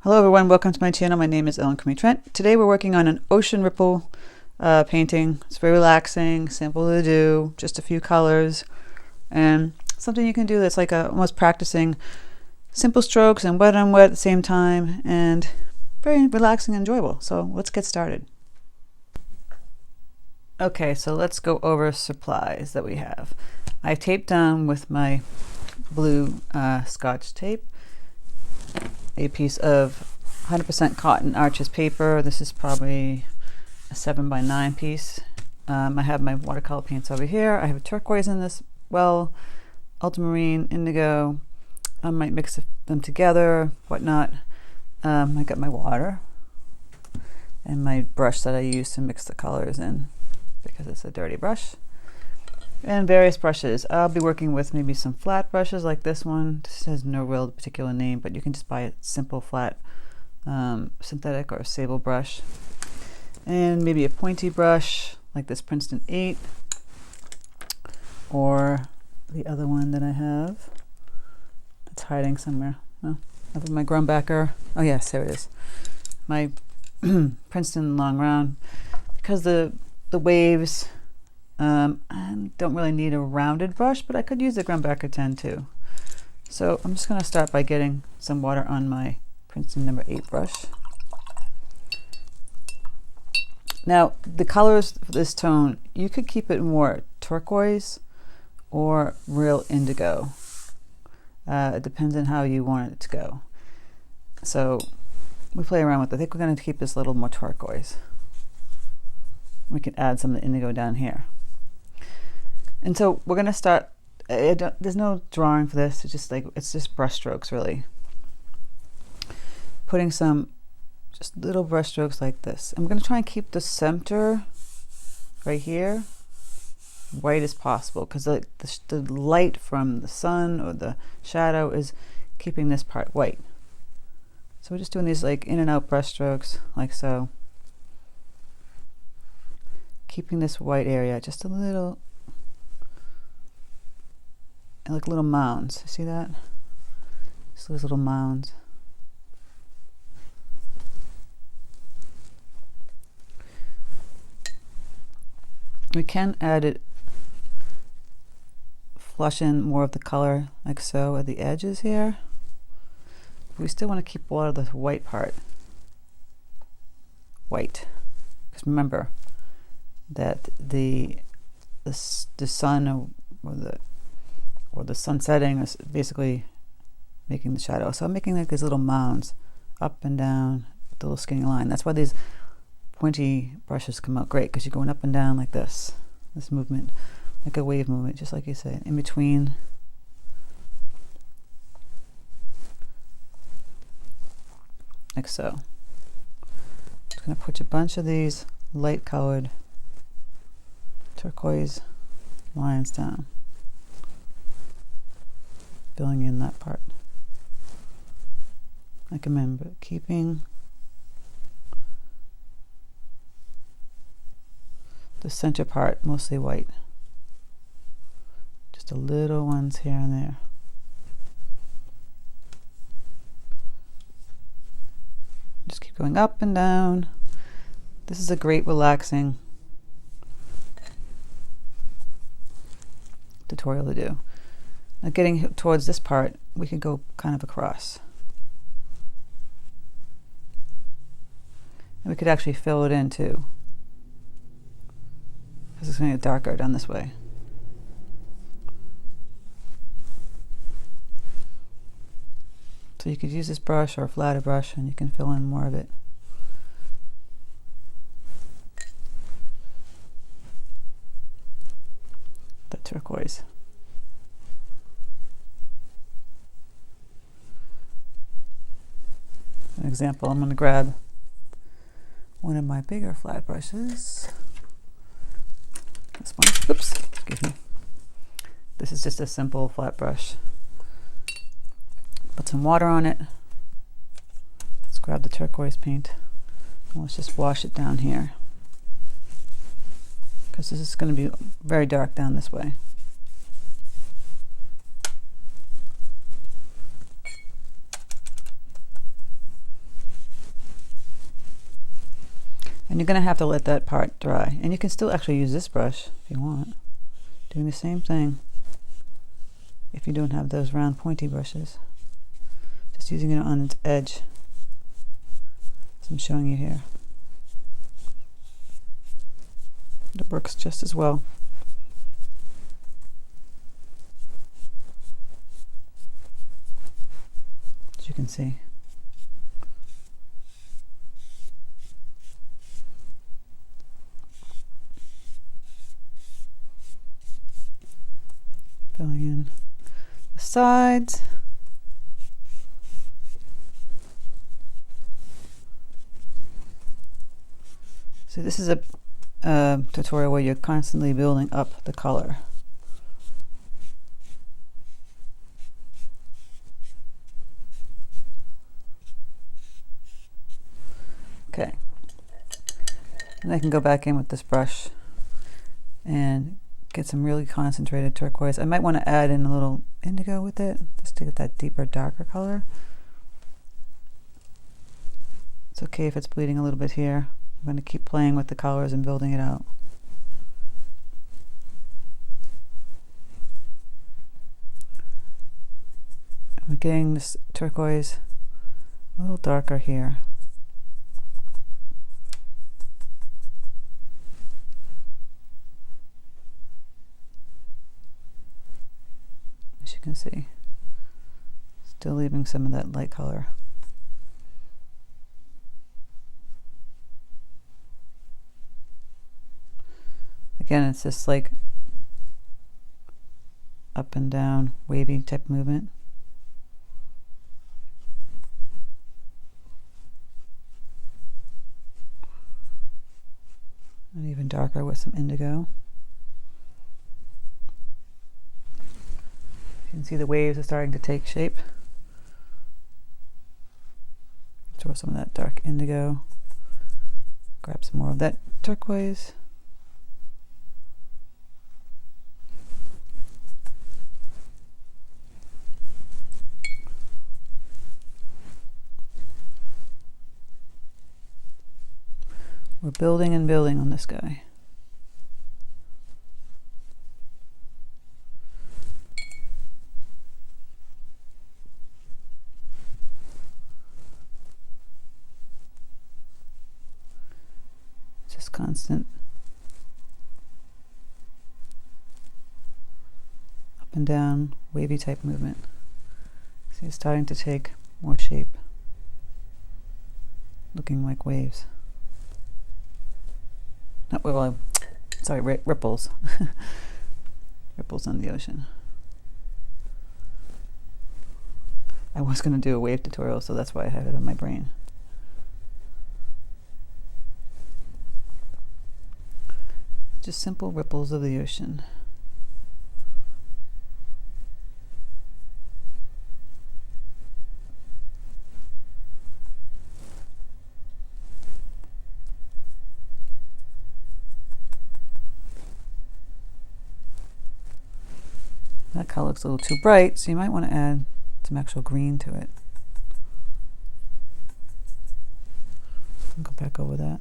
Hello everyone, welcome to my channel. My name is Crimi-Trent. Today we're working on an ocean ripple painting. It's very relaxing, simple to do, just a few colors, and something you can do that's like almost practicing simple strokes and wet on wet at the same time, and very relaxing and enjoyable. So let's get started. Okay, so let's go over supplies that we have. I've taped down with my blue Scotch tape a piece of 100% cotton Arches paper. This is probably a 7x9 piece. I have my watercolor paints over here. I have a turquoise in this, ultramarine, indigo. I might mix them together, whatnot. I got my water and my brush that I use to mix the colors in because it's a dirty brush. And various brushes. I'll be working with maybe some flat brushes like this one. This has no real particular name, but you can just buy a simple flat synthetic or sable brush. And maybe a pointy brush like this Princeton 8. Or the other one that I have. It's hiding somewhere. Oh, I have my Grumbacher. Oh yes, there it is. My Princeton long round. Because the waves, I don't really need a rounded brush, but I could use the Grumbacher 10 too. So I'm just going to start by getting some water on my Princeton number 8 brush. Now the colors for this tone, you could keep it more turquoise or real indigo. It depends on how you want it to go. So we play around with it. I think we're going to keep this a little more turquoise. We can add some of the indigo down here. And so we're going to start, there's no drawing for this, it's just brush strokes really. Putting some just little brush strokes like this. I'm going to try and keep the center right here white as possible because the light from the sun or the shadow is keeping this part white. So we're just doing these like in and out brush strokes like so. Keeping this white area just a little, like little mounds. See that? Just those little mounds. We can add it, flush in more of the color like so at the edges here. We still want to keep a lot of the white part white, because remember that the sun or the sun setting is basically making the shadow. So I'm making like these little mounds up and down with the little skinny line. That's why these pointy brushes come out great, because you're going up and down like this movement, like a wave movement, just like you said, in between. Like so. Just going to put a bunch of these light colored turquoise lines down, filling in that part. Like remember, keeping the center part mostly white. Just a little ones here and there. Just keep going up and down. This is a great relaxing tutorial to do. Now getting towards this part, we can go kind of across. And we could actually fill it in too, because it's going to get darker down this way. So you could use this brush or a flatter brush and you can fill in more of it. The turquoise. An example, I'm going to grab one of my bigger flat brushes. This one. Oops, excuse me. This is just a simple flat brush. Put some water on it. Let's grab the turquoise paint. And let's just wash it down here, because this is going to be very dark down this way. And you're going to have to let that part dry. And you can still actually use this brush if you want. Doing the same thing if you don't have those round pointy brushes. Just using it on its edge, as I'm showing you here. It works just as well. As you can see. Filling in the sides. So this is a tutorial where you're constantly building up the color. Okay. And I can go back in with this brush and get some really concentrated turquoise. I might want to add in a little indigo with it, just to get that deeper, darker color. It's okay if it's bleeding a little bit here. I'm going to keep playing with the colors and building it out. I'm getting this turquoise a little darker here. As you can see, still leaving some of that light color. Again, it's just like up and down, wavy type movement. And even darker with some indigo. You can see the waves are starting to take shape. Throw some of that dark indigo. Grab some more of that turquoise. We're building and building on this guy. Just constant up and down, wavy type movement. See, it's starting to take more shape, looking like waves. Not well, sorry, ripples. Ripples on the ocean. I was going to do a wave tutorial, so that's why I have it on my brain. Just simple ripples of the ocean. That color looks a little too bright, so you might want to add some actual green to it. I'll go back over that.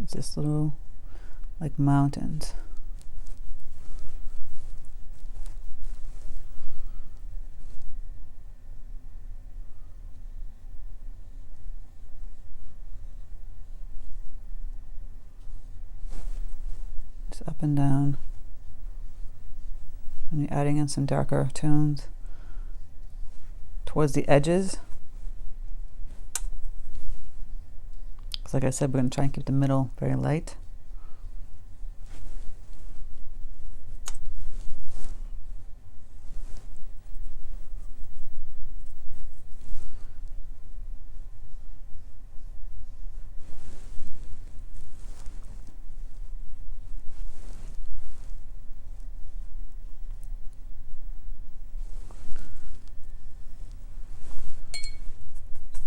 It's just little, like mountains. Just up and down. And you're adding in some darker tones towards the edges. Like I said, we're going to try and keep the middle very light.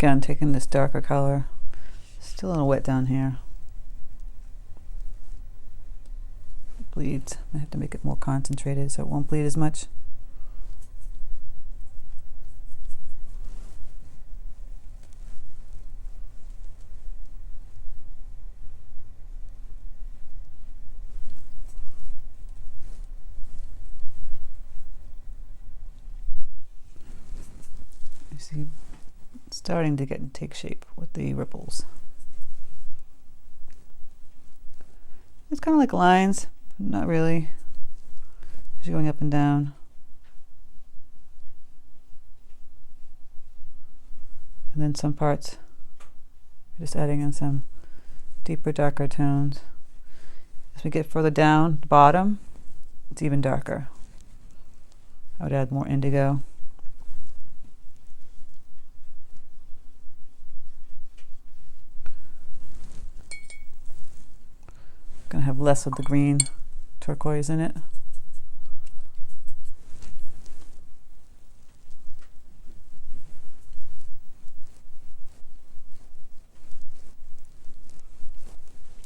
Again, taking this darker color. Still a little wet down here. Bleeds. I have to make it more concentrated so it won't bleed as much. You see, it's starting to take shape with the ripples. It's kind of like lines, but not really. As you're going up and down. And then some parts, just adding in some deeper, darker tones. As we get further down the bottom, it's even darker. I would add more indigo. Gonna have less of the green turquoise in it.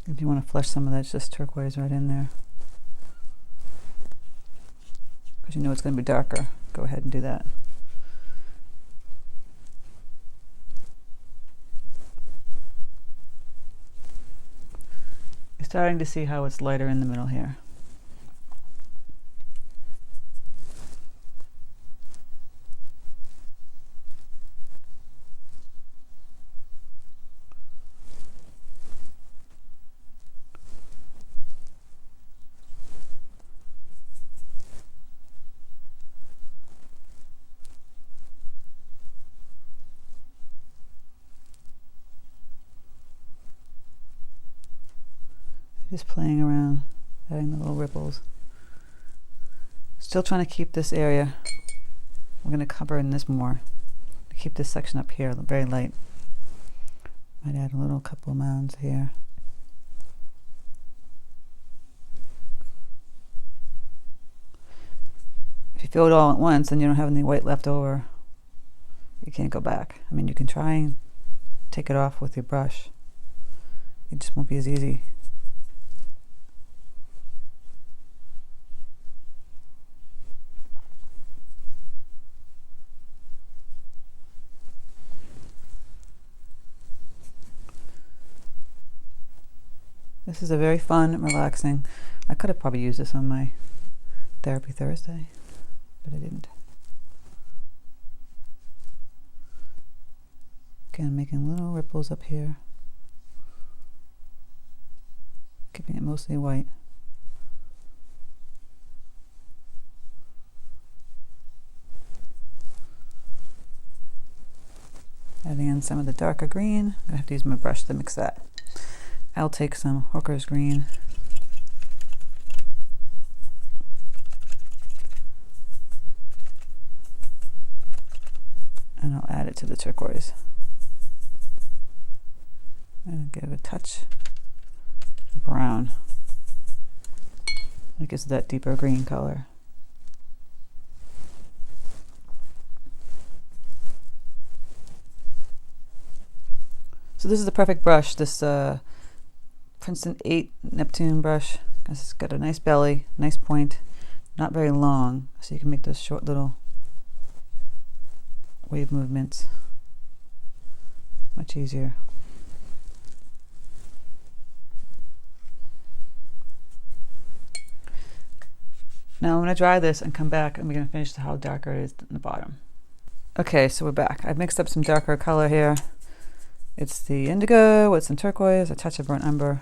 If you want to flush some of that, it's just turquoise right in there. Because you know it's going to be darker. Go ahead and do that. You're starting to see how it's lighter in the middle here. Just playing around, adding the little ripples. Still trying to keep this area. We're going to cover in this more. To keep this section up here very light. Might add a little couple of mounds here. If you fill it all at once and you don't have any white left over, you can't go back. I mean, you can try and take it off with your brush. It just won't be as easy. This is a very fun and relaxing. I could have probably used this on my Therapy Thursday, but I didn't. Again, making little ripples up here. Keeping it mostly white. Adding in some of the darker green. I have to use my brush to mix that. I'll take some Hooker's green. And I'll add it to the turquoise. And give a touch of brown. It gives that deeper green color. So this is the perfect brush, this Princeton 8 Neptune brush. It's got a nice belly, nice point, not very long, so you can make those short little wave movements much easier. Now I'm going to dry this and come back and we're going to finish how darker it is in the bottom. Okay, so we're back. I've mixed up some darker color here. It's the indigo with some turquoise, a touch of burnt umber.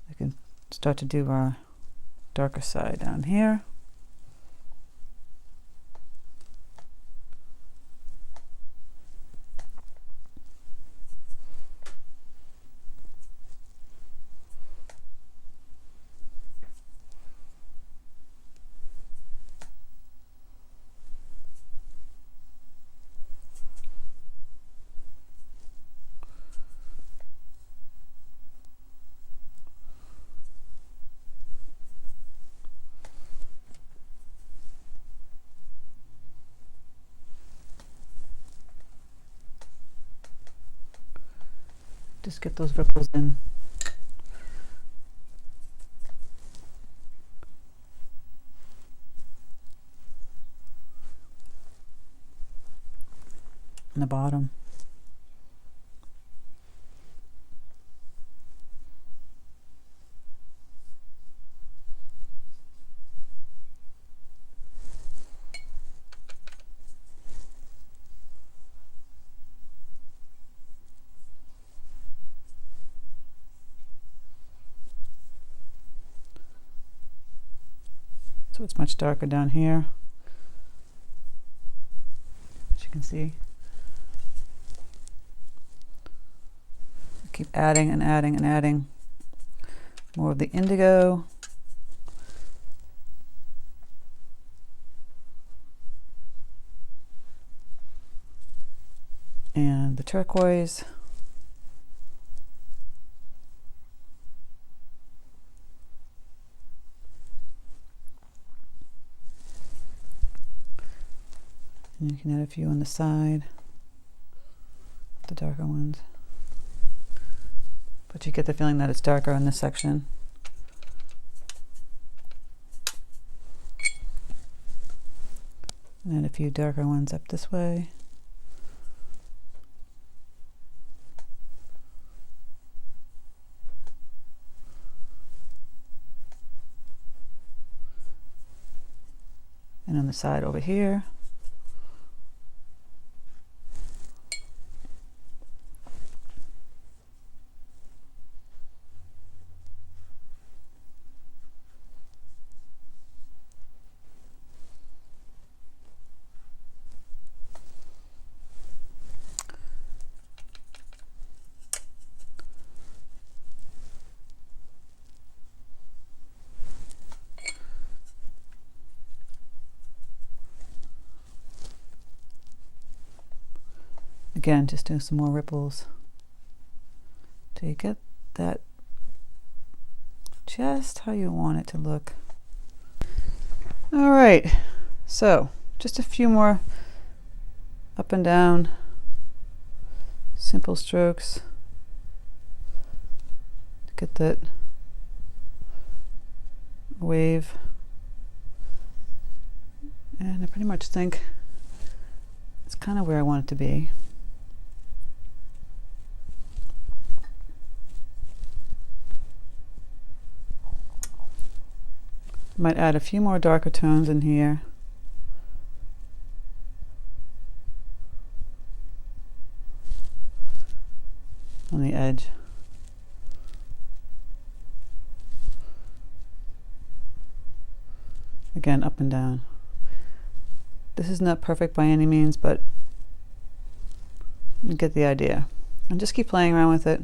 We can start to do our darker side down here. Just get those ripples in. In the bottom. So it's much darker down here, as you can see. Keep adding and adding and adding more of the indigo. And the turquoise. And you can add a few on the side, the darker ones. But you get the feeling that it's darker in this section. And add a few darker ones up this way. And on the side over here. Again, just do some more ripples till you get that just how you want it to look. All right, so just a few more up and down simple strokes to get that wave. And I pretty much think it's kind of where I want it to be. Might add a few more darker tones in here. On the edge. Again, up and down. This is not perfect by any means, but you get the idea. And just keep playing around with it.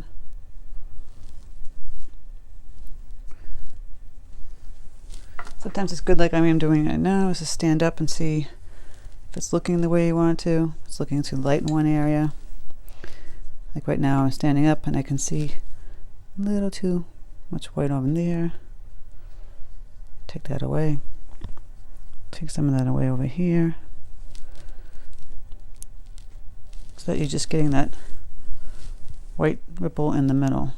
Sometimes it's good, like I am doing it now, is to stand up and see if it's looking the way you want it to. It's looking too light in one area. Like right now I'm standing up and I can see a little too much white over there. Take that away. Take some of that away over here. So that you're just getting that white ripple in the middle.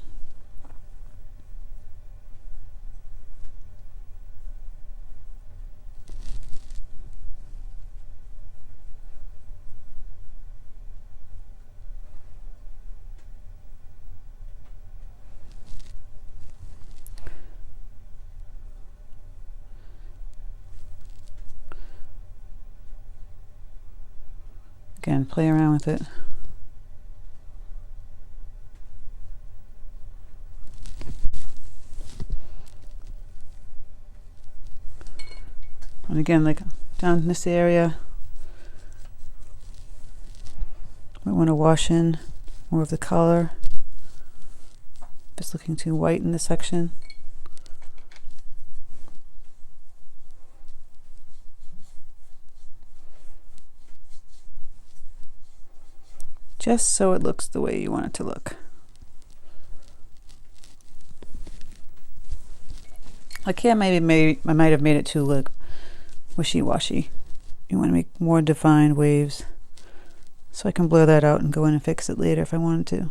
Again, play around with it. And again, like down in this area, might want to wash in more of the color. If it's looking too white in this section. Just so it looks the way you want it to look. Like here, maybe I might have made it too like wishy-washy. You want to make more defined waves, so I can blur that out and go in and fix it later if I wanted to.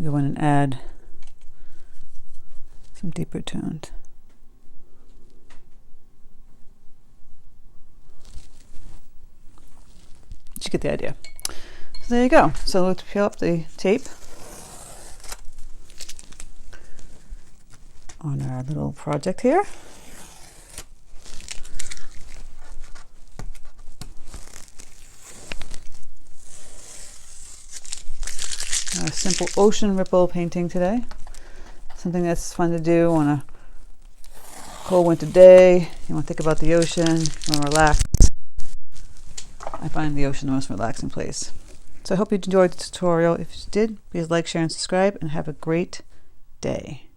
Go in and add some deeper tones. You get the idea. So there you go. So let's peel up the tape on our little project here. A simple ocean ripple painting today. Something that's fun to do on a cold winter day. You want to think about the ocean, you want to relax. I find the ocean the most relaxing place. So I hope you enjoyed the tutorial. If you did, please like, share, and subscribe, and have a great day.